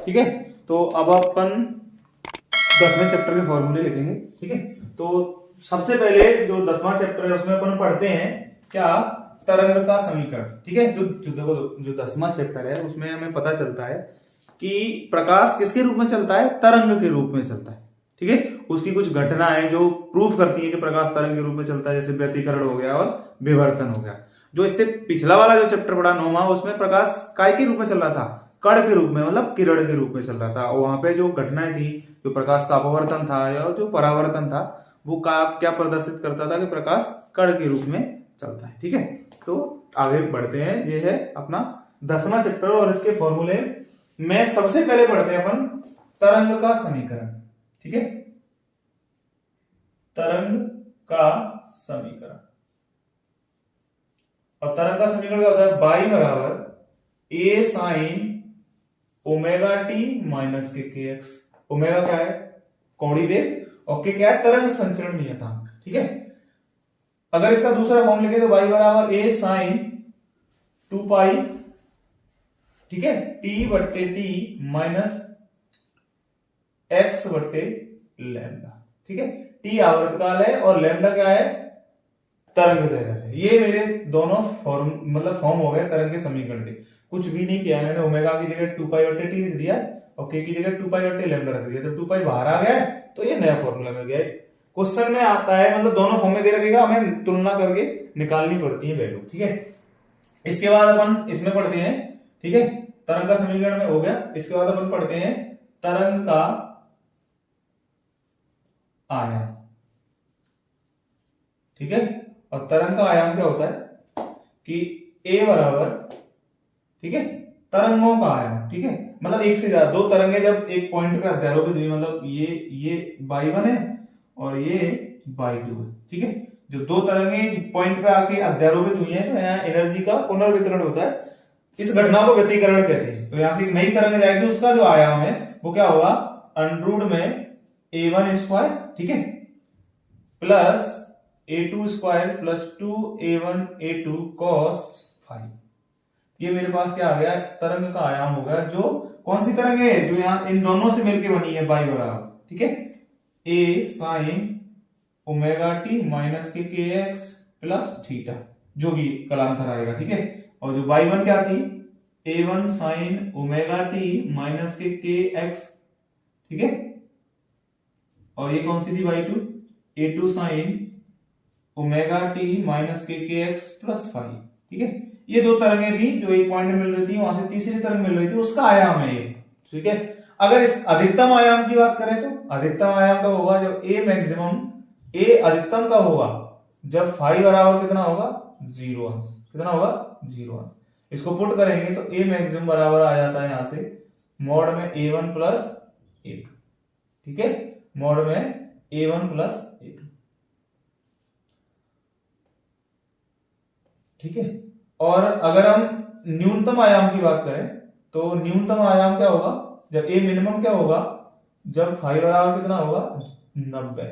ठीक है। तो अब अपन 10वें चैप्टर के फॉर्मूले लिखेंगे। ठीक है, तो सबसे पहले जो 10वां चैप्टर है उसमें अपन पढ़ते हैं क्या, तरंग का समीकरण। ठीक है, जो 10वां चैप्टर है उसमें हमें पता चलता है कि प्रकाश किसके रूप में चलता है, तरंग के रूप में चलता है। ठीक है, उसकी कुछ घटनाएं जो प्रूफ करती है कि प्रकाश तरंग के रूप में चलता है, जैसे व्यतिकरण हो गया और विवर्तन हो गया। जो इससे पिछला वाला जो चैप्टर पढ़ा 9वां, उसमें प्रकाश काय के रूप में चल रहा था, कण के रूप में, मतलब किरण के रूप में चल रहा था। और वहां पे जो घटनाएं थी, जो प्रकाश का अपवर्तन था या जो परावर्तन था, वो क्या प्रदर्शित करता था कि प्रकाश कण के रूप में चलता है। ठीक है, तो आगे बढ़ते हैं। ये है अपना 10वां चैप्टर और इसके फॉर्मूले में सबसे पहले पढ़ते हैं अपन तरंग का समीकरण। ठीक है, तरंग का समीकरण। और तरंग का समीकरण क्या होता है, बाई बराबर ए साइन ओमेगा टी माइनस के एक्स। ओमेगा क्या है, कोणीय वेग, और के क्या है, तरंग संचरण नियतांक। ठीक है, अगर इसका दूसरा फॉर्म लिखे तो y बराबर ए साइन 2 पाई, ठीक है, टी बट्टे टी माइनस एक्स बट्टे लैम्डा। ठीक है, टी आवर्तकाल है और लैम्डा क्या है, तरंग दैर्घ्य है। ये मेरे दोनों फॉर्म हो गए तरंग के समीकरण के। कुछ भी नहीं किया मैंने, ओमेगा की जगह 2 पाई बट्टे टी रख दिया और के की जगह 2 पाई बट्टे लैम्डा रख दिया, तो 2 पाई बाहर आ गया तो ये नया फॉर्मूला मिल गया। क्वेश्चन में आता है, मतलब दोनों फॉर्म में दे रखेगा, हमें तुलना करके निकालनी पड़ती है वैल्यू। ठीक है, इसके बाद अपन इसमें पढ़ते हैं। ठीक है, तरंग का समीकरण में हो गया। इसके बाद अपन पढ़ते हैं तरंग का आयाम। ठीक है, और तरंग का आयाम क्या होता है कि a बराबर, ठीक है, तरंगों का आयाम। ठीक है, मतलब एक से ज्यादा दो तरंगे जब एक पॉइंट पे अध्यारोपित हुई, मतलब ये y1 है और ये y2 है। ठीक है, जो दो तरंगे पॉइंट पे आके अध्यारोपित हुई हैं तो यहाँ एनर्जी का पुनर्वितरण होता है। इस घटना को व्यतिकरण कहते हैं। तो यहां से नई तरंग जाएगी, उसका जो आयाम है वो क्या होगा, अंडरूट में a1 स्क्वायर, ठीक है, plus a2 square plus 2a1 a2 cos 5। ये मेरे पास क्या आ गया, तरंग का आयाम हो गया। जो कौन सी तरंग है, जो यहां इन दोनों से मिलकर बनी है, बाई बराबर, ठीक है, a sine omega T minus के एक्स प्लस थीटा, जो भी कलांतर आएगा। ठीक है, और जो y1 क्या थी, a1 sine omega T minus के एक्स, ठीक है, और ये कौन सी थी y2, a2 sine omega T minus के एक्स प्लस 5। ठीक है, ये दो तरंगें थी जो एक पॉइंट में मिल रही थी, वहां से तीसरी तरंग मिल रही थी, उसका आयाम है ये। ठीक है, अगर इस अधिकतम आयाम की बात करें तो अधिकतम आयाम कब होगा, जब a मैक्सिमम, a अधिकतम कब होगा, जब फाई बराबर कितना होगा, 0 अंश। कितना होगा, 0 अंश। इसको पुट करेंगे तो a मैक्सिमम बराबर आ जाता है यहां से मॉड में a1 प्लस a2। ठीक है, मॉड में a1 प्लस a2। ठीक है, और अगर हम न्यूनतम आयाम की बात करें तो न्यूनतम आयाम क्या होगा, जब a मिनिमम क्या होगा, जब फाई बराबर कितना होगा, 90।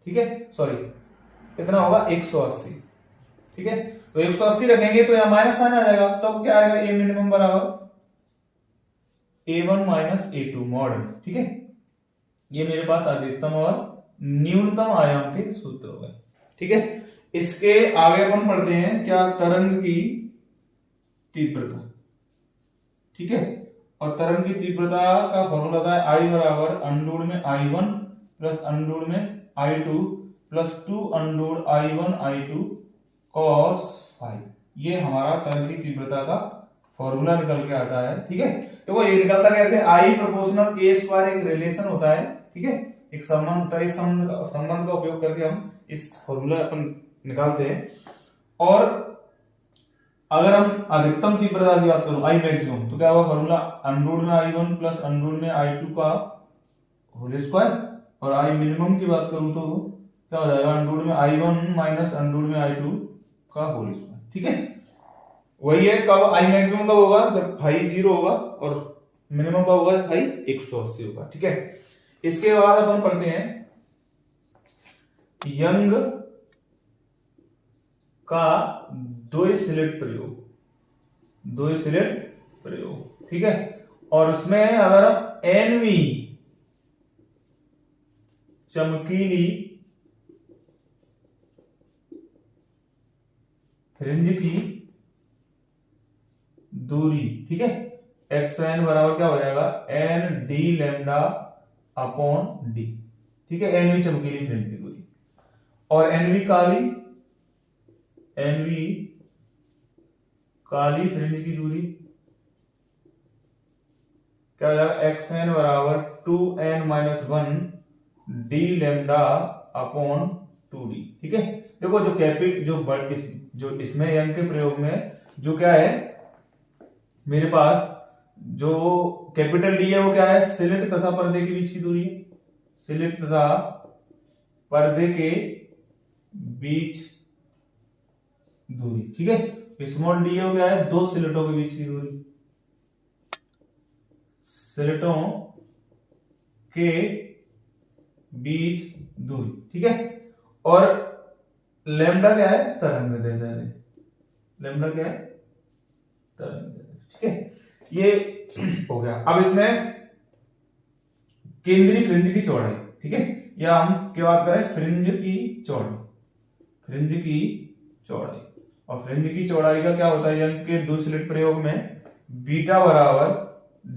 ठीक है, सॉरी कितना होगा, 180। ठीक है, तो 180 रखेंगे तो यहां माइनस साइन आ जाएगा, तो क्या आएगा, a मिनिमम बराबर a1 माइनस a2 मॉड। ठीक है, ये मेरे पास अधिकतम और न्यूनतम आयाम के सूत्र हो गए। ठीक है, इसके आगे अपन पढ़ते हैं क्या, तरंग की तीव्रता। ठीक है, और तरंग की तीव्रता का फॉर्मूला था I बराबर अंडूड में I1 प्लस अंडूड में I2 plus 2 अंडूड I1 I2 cos 5। ये हमारा तरंग की तीव्रता का फॉर्मूला निकल के आता है। ठीक है, तो वो ये निकलता कैसे, I प्रोपोर्शनल a स्क्वायर एक रिलेशन होता है। ठीक है, एक संबंध होता है, इस संबंध का उपयोग करके हम इस फॉर्मूला अपन निकालते हैं। और अगर हम अधिकतम तीव्रता की बात करूं, I मैक्सिमम, तो क्या होगा फॉर्मूला, अंडरूट में I1 प्लस अंडरूट में I2 का होल स्क्वायर। और I मिनिमम की बात करूं तो क्या हो जाएगा, अंडरूट में I1 माइनस अंडरूट में I2 का होल स्क्वायर। ठीक है, वही है, कब I मैक्सिमम कब होगा, जब फाई 0 होगा, और मिनिमम कब होगा, फाई 180 होगा। ठीक है, इसके बाद अपन पढ़ते हैं यंग का द्वि स्लिट प्रयोग। द्वि स्लिट प्रयोग। ठीक है, और उसमें अगर एनवी चमकीली फ्रिंज की दूरी, ठीक है, एक्स एन बराबर क्या हो जाएगा, N D lambda upon D, ठीक है, एनवी चमकीली फ्रिंज की दूरी, और एनवी काली फ्रिंज की दूरी क्या हो जाएगा, एक्स एन बराबर 2n-1 D lambda upon 2d, ठीक है। देखो जो इसमें यंग के प्रयोग में जो क्या है मेरे पास, जो कैपिटल डी है वो क्या है, सिलिट तथा पर्दे के बीच की दूरी है, सिलिट तथा पर्दे के बीच दूरी, ठीक है। स्मॉल डी है वो क्या है, दो सिलिटों के बीच की दूरी, सिलिटों के बीच दूरी, ठीक है। और लैम्डा क्या है, तरंग दैर्ध्य, लैम्डा क्या है, तरंग दैर्ध्य, ठीक है। ये हो गया। अब इसमें केंद्रीय फ्रिंज की चौड़ाई, ठीक है, या हम क्या बात करें, फ्रिंज की चौड़ाई, फ्रिंज की चौड़ाई, और फ्रिंज की चौड़ाई का क्या होता है यंग के दो स्लिट प्रयोग में, बीटा बराबर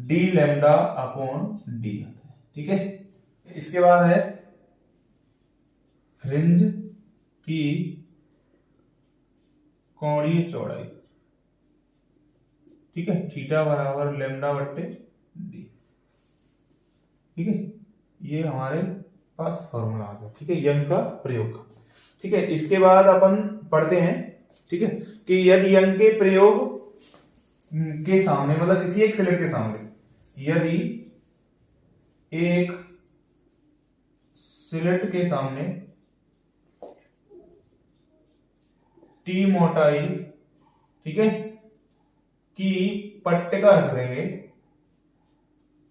डी लैम्डा अपॉन डी, ठीक है। इसके बाद है फ्रिंज की कोणीय चौड़ाई, ठीक है, थीटा बराबर लैम्डा बट्टे डी, ठीक है। ये हमारे पास फॉर्मूला आ गया, ठीक है, यंग का प्रयोग का, ठीक है। इसके बाद अपन पढ़ते हैं, ठीक है, कि यदि यंग के प्रयोग के सामने, मतलब किसी एक स्लिट के सामने, यदि एक स्लिट के सामने टी मोटाई, ठीक है, की पट्टिका रख देंगे,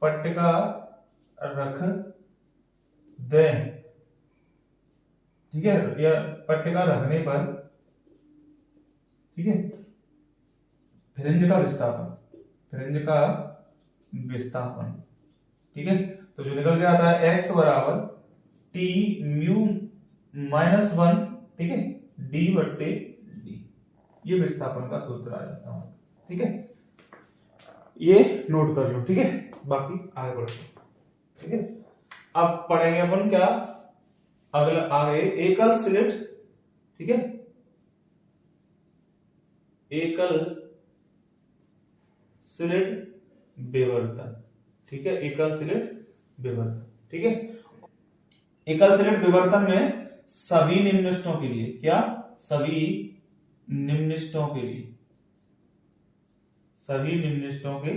पट्टिका रख दें, ठीक है, या पट्टिका रखने पर, ठीक है, फ्रिंज का विस्थापन, फ्रिंज का विस्थापन, ठीक है, तो जो निकल के आता है एक्स बराबर टी म्यू -1, ठीक है, डी बट्टे डी, ये विस्थापन का सूत्र आ जाता है, ठीक है। ये नोट कर लो, ठीक है, बाकी आगे बढ़ते हैं, ठीक है। अब पढ़ेंगे अपन क्या, अगला आगे एकल स्लिट, ठीक है, एकल स्लिट विवर्तन, ठीक है, एकल स्लिट विवर्तन, ठीक है। एकल स्लिट विवर्तन में सभी निम्नलिखितों के लिए, क्या, सभी निम्नलिखितों के लिए, सभी निम्नलिखितों के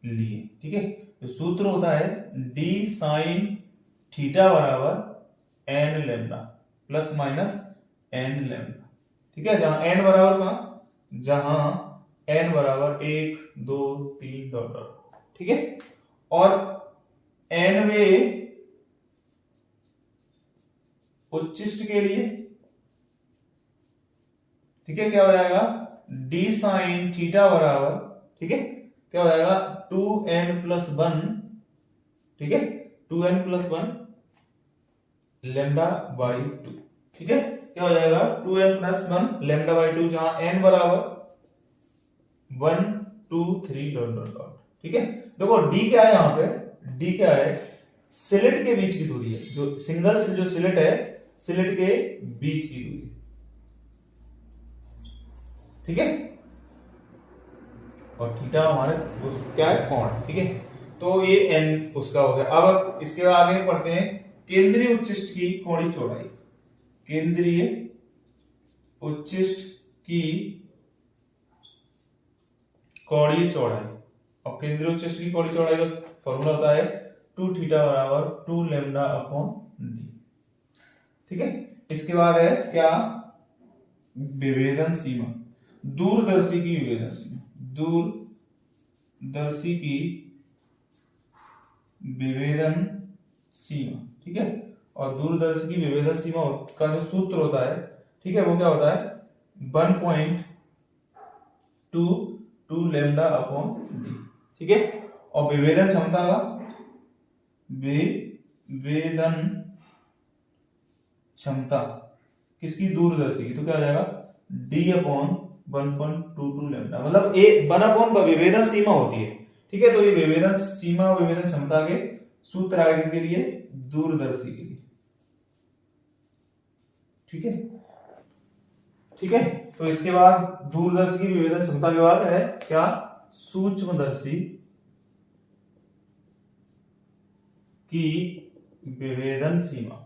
लिए, ठीक है, तो सूत्र होता है डी साइन थीटा बराबर N lambda plus minus N lambda, ठीक है, जहां एन बराबर का, जहां एन बराबर 1 2 3 डॉट डॉट, ठीक है, और एनवे उच्चिष्ट के लिए, ठीक है, क्या हो जाएगा, डी साइन थीटा बराबर, ठीक है, क्या हो जाएगा 2n+1, ठीक है, 2n+1 लैम्डा बाई 2, ठीक है, क्या हो जाएगा 2n+1 लैम्डा बाई 2, जहां n बराबर 1 2 3 डॉट डॉट डॉट, ठीक है। देखो d क्या है, यहां पे d क्या है, स्लिट के बीच की दूरी है, जो सिंगल से जो स्लिट है, स्लिट के बीच की दूरी, ठीक है, और थीटा हमारे क्या है, कोण, ठीक है। तो ये n उसका हो गया। अब इसके आगे पढ़ते हैं केंद्रीय उच्चिष्ट की कोणीय चौड़ाई, केंद्रीय उच्चिष्ट की कोणीय चौड़ाई, और केंद्रीय उच्चिष्ट की कोणीय चौड़ाई का फॉर्मूला होता है 2 थीटा बराबर 2 लैम्डा अपॉन डी, ठीक है। इसके बाद है क्या, विभेदन सीमा, दूरदर्शी की विभेदन सीमा, दूरदर्शी की विभेदन सीमा, ठीक है, और दूरदर्शी की विभेदन सीमा का जो सूत्र होता है, ठीक है, वो क्या होता है 1.22 लैम्डा अपॉन डी, ठीक है। और विभेदन क्षमता का विभेदन क्षमता किसकी, दूरदर्शी की, तो क्या आ जाएगा D/1.22 लैम्डा, मतलब ए 1/, विभेदन सीमा होती है, ठीक है। तो ये विभेदन सीमा और विभेदन क्षमता के सूत्र आए किसके लिए, दूरदर्शी के लिए, ठीक है। ठीक है, तो इसके बाद दूरदर्शी की विभेदन क्षमता के बाद है क्या, सूक्ष्मदर्शी की विभेदन सीमा।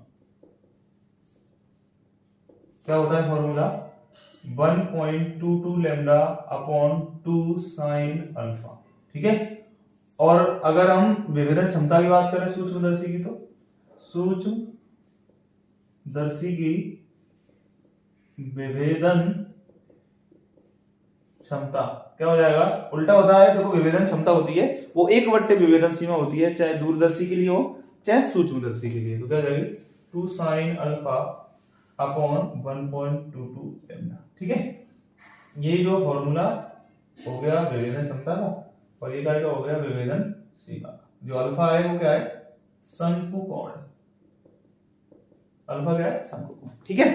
क्या होता है formula, 1.22 lambda upon 2 sine alpha, ठीक है। और अगर हम विभेदन क्षमता की बात करें सूक्ष्मदर्शी की, तो सूक्ष्मदर्शी की विभेदन क्षमता क्या हो जाएगा, उल्टा होता है। देखो विभेदन क्षमता होती है वो 1/, विभेदन सीमा होती है, चाहे दूरदर्शी के लिए हो चाहे सूक्ष्मदर्शी के लिए, तो क्या हो जाएगी 2 साइन अल्फा अपॉन 1.22 लैम्डा, ठीक है। ये जो फॉर्मूला हो गया विभेदन क्षमता का, और ये क्या हो गया विभेदन सीमा का। जो अल्फा है वो क्या है, शंकु कोण, अल्फा क्या है, शंकु कोण, ठीक है।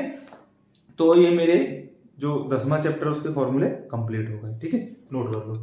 तो ये मेरे जो 10वां चैप्टर उसके फॉर्मूले कंप्लीट हो गए, ठीक है, नोट कर लो।